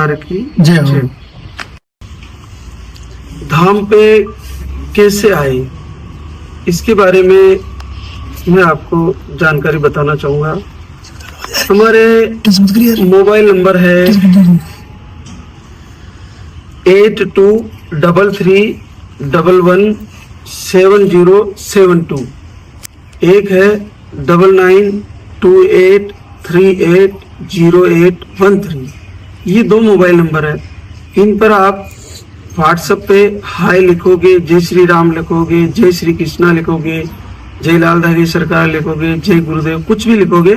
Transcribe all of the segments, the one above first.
दरबार की जय हो। धाम पे कैसे आए, इसके बारे में मैं आपको जानकारी बताना चाहूँगा। हमारे मोबाइल नंबर है 8233117072, एक है 9928380813। ये दो मोबाइल नंबर है। इन पर आप व्हाट्सएप पे हाय लिखोगे, जय श्री राम लिखोगे, जय श्री कृष्णा लिखोगे, जय लाल धागे सरकार लिखोगे, जय गुरुदेव, कुछ भी लिखोगे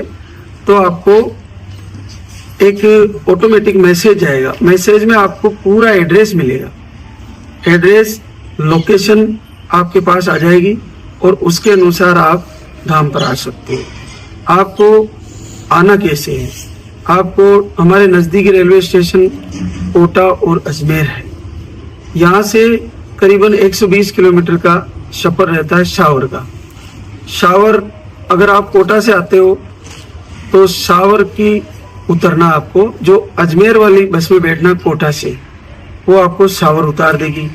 तो आपको एक ऑटोमेटिक मैसेज आएगा। मैसेज में आपको पूरा एड्रेस मिलेगा। एड्रेस, लोकेशन आपके पास आ जाएगी और उसके अनुसार आप धाम पर आ सकते हो। आपको आना कैसे है? आपको हमारे नज़दीकी रेलवे स्टेशन कोटा और अजमेर है। यहाँ से करीबन 120 किलोमीटर का सफर रहता है शावर का। शावर अगर आप कोटा से आते हो तो शावर की उतरना, आपको जो अजमेर वाली बस में बैठना कोटा से, वो आपको शावर उतार देगी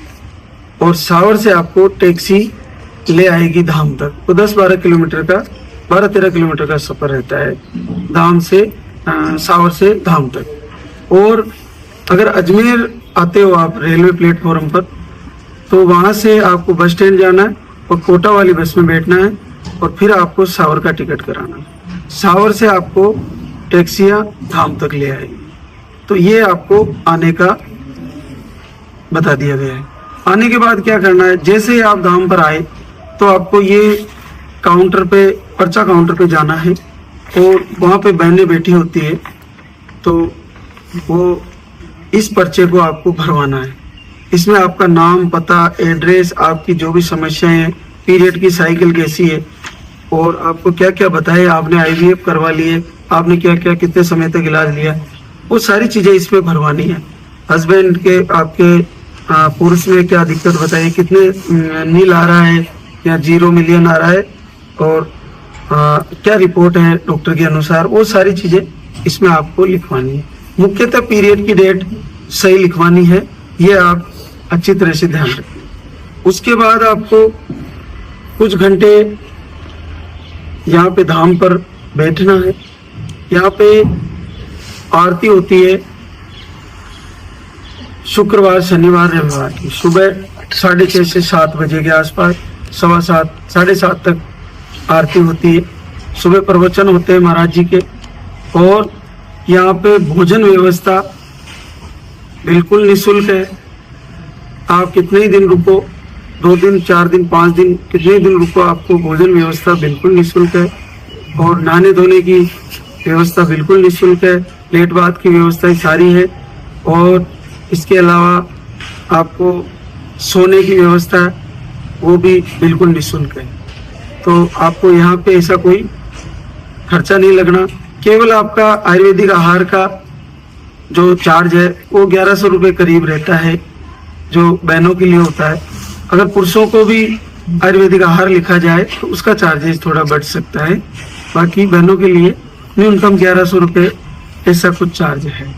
और शावर से आपको टैक्सी ले आएगी धाम तक। तो 10-12 किलोमीटर का, 12-13 किलोमीटर का सफर रहता है धाम से, शावर से धाम तक। और अगर अजमेर आते हो आप रेलवे प्लेटफॉर्म पर, तो वहाँ से आपको बस स्टैंड जाना है और कोटा वाली बस में बैठना है और फिर आपको शावर का टिकट कराना है। शावर से आपको टैक्सियाँ धाम तक ले आएगी। तो ये आपको आने का बता दिया गया है। आने के बाद क्या करना है, जैसे ही आप धाम पर आए तो आपको ये काउंटर पे, पर्चा काउंटर पे जाना है और वहाँ पे बहनें बैठी होती है, तो वो इस पर्चे को आपको भरवाना है। इसमें आपका नाम, पता, एड्रेस, आपकी जो भी समस्याएं हैं, पीरियड की साइकिल कैसी है और आपको क्या क्या बताया, आपने IVF करवा लिए, आपने क्या क्या कितने समय तक इलाज लिया, वो सारी चीज़ें इसमें भरवानी है। हस्बैंड के, आपके पुरुष में क्या दिक्कत बताइए, कितने नील आ रहा है या 0 मिलियन आ रहा है और क्या रिपोर्ट है डॉक्टर के अनुसार, वो सारी चीज़ें इसमें आपको लिखवानी है। मुख्यतः पीरियड की डेट सही लिखवानी है, ये आप अच्छी तरह से ध्यान रखें। उसके बाद आपको कुछ घंटे यहाँ पे धाम पर बैठना है। यहाँ पे आरती होती है शुक्रवार, शनिवार, रविवार की सुबह 6:30 से 7 बजे के आसपास, 7:15, 7:30 तक आरती होती है। सुबह प्रवचन होते हैं महाराज जी के। और यहाँ पे भोजन व्यवस्था बिल्कुल निःशुल्क है। आप कितने ही दिन रुको, 2 दिन, 4 दिन, 5 दिन, कितने दिन रुको, आपको भोजन व्यवस्था बिल्कुल निःशुल्क है। और नहाने धोने की व्यवस्था बिल्कुल निःशुल्क है। लेट बात की व्यवस्था सारी है। और इसके अलावा आपको सोने की व्यवस्था वो भी बिल्कुल निःशुल्क है। तो आपको यहाँ पे ऐसा कोई खर्चा नहीं लगना। केवल आपका आयुर्वेदिक आहार का जो चार्ज है वो 1100 रुपये करीब रहता है, जो बहनों के लिए होता है। अगर पुरुषों को भी आयुर्वेदिक आहार लिखा जाए तो उसका चार्जेस थोड़ा बढ़ सकता है। बाकी बहनों के लिए न्यूनतम 1100 रुपये ऐसा कुछ चार्ज है।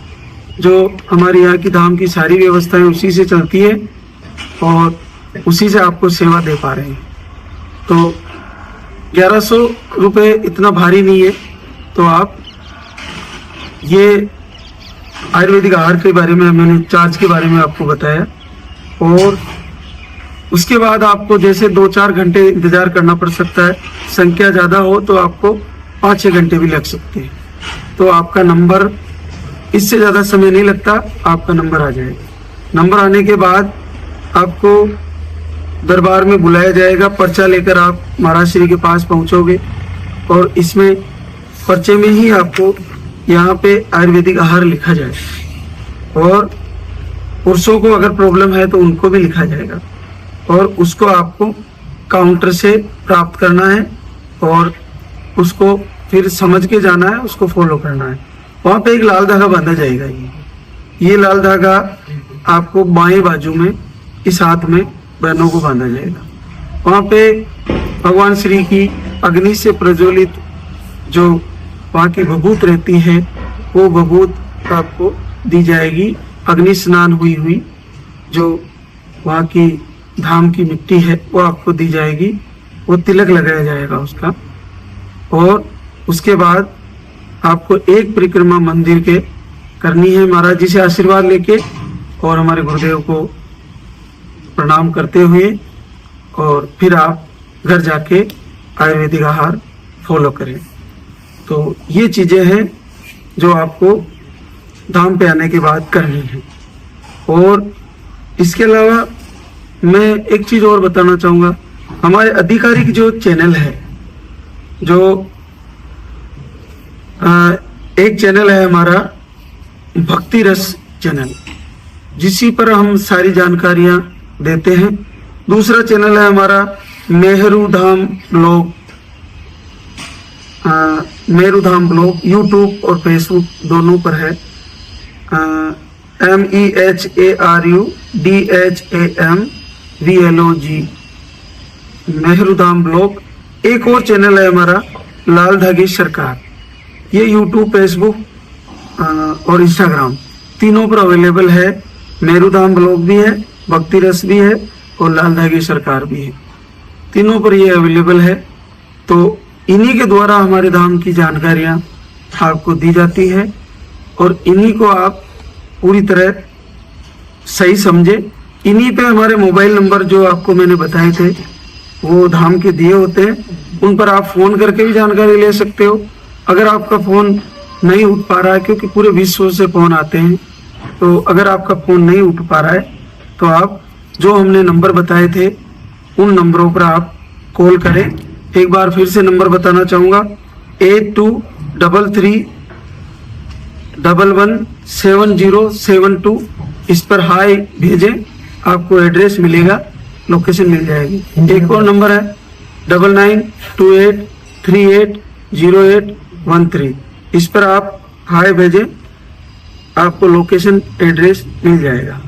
जो हमारे यहाँ की धाम की सारी व्यवस्थाएं उसी से चलती है और उसी से आपको सेवा दे पा रहे हैं। तो 1100 रुपये इतना भारी नहीं है। तो आप ये आयुर्वेदिक आहार के बारे में, मैंने चार्ज के बारे में आपको बताया। और उसके बाद आपको जैसे 2-4 घंटे इंतजार करना पड़ सकता है। संख्या ज़्यादा हो तो आपको 5-6 घंटे भी लग सकते हैं। तो आपका नंबर, इससे ज़्यादा समय नहीं लगता, आपका नंबर आ जाएगा। नंबर आने के बाद आपको दरबार में बुलाया जाएगा। पर्चा लेकर आप महाराज श्री के पास पहुंचोगे और इसमें पर्चे में ही आपको यहाँ पे आयुर्वेदिक आहार लिखा जाएगा। और पुरुषों को अगर प्रॉब्लम है तो उनको भी लिखा जाएगा और उसको आपको काउंटर से प्राप्त करना है और उसको फिर समझ के जाना है, उसको फॉलो करना है। वहाँ पे एक लाल धागा बांधा जाएगा। ये लाल धागा आपको बाएं बाजू में, इस हाथ में बहनों को बांधा जाएगा। वहाँ पे भगवान श्री की अग्नि से प्रज्वलित जो वहाँ की भभूत रहती है, वो भभूत आपको दी जाएगी अग्नि स्नान हुई जो वहाँ की धाम की मिट्टी है वो आपको दी जाएगी, वो तिलक लगाया जाएगा उसका। और उसके बाद आपको एक परिक्रमा मंदिर के करनी है महाराज जी से आशीर्वाद लेके और हमारे गुरुदेव को प्रणाम करते हुए, और फिर आप घर जाके आयुर्वेदिक आहार फॉलो करें। तो ये चीज़ें हैं जो आपको धाम पे आने के बाद करनी है। और इसके अलावा मैं एक चीज़ और बताना चाहूँगा, हमारे आधिकारिक जो चैनल है, जो एक चैनल है हमारा भक्ति रस चैनल, जिसी पर हम सारी जानकारियाँ देते हैं। दूसरा चैनल है हमारा मेहरू धाम ब्लॉग, मेहरू धाम ब्लॉग यूट्यूब और फेसबुक दोनों पर है। MEHARUDHAMVLOG मेहरू धाम ब्लॉग। एक और चैनल है हमारा लाल धागे सरकार, ये यूट्यूब फेसबुक और इंस्टाग्राम तीनों पर अवेलेबल है। मेहरू धाम ब्लॉग भी है, भक्ति रस भी है और लाल धागे सरकार भी है, तीनों पर ये अवेलेबल है। तो इन्हीं के द्वारा हमारे धाम की जानकारियाँ आपको दी जाती है और इन्हीं को आप पूरी तरह सही समझे। इन्हीं पे हमारे मोबाइल नंबर जो आपको मैंने बताए थे वो धाम के दिए होते हैं, उन पर आप फ़ोन करके भी जानकारी ले सकते हो। अगर आपका फ़ोन नहीं उठ पा रहा है, क्योंकि पूरे विश्व से फ़ोन आते हैं, तो अगर आपका फ़ोन नहीं उठ पा रहा है तो आप जो हमने नंबर बताए थे उन नंबरों पर आप कॉल करें। एक बार फिर से नंबर बताना चाहूँगा, 8233117072। इस पर हाय भेजें, आपको एड्रेस मिलेगा, लोकेशन मिल जाएगी। एक और नंबर है 9928380813। इस पर आप हाय भेजें, आपको लोकेशन एड्रेस मिल जाएगा।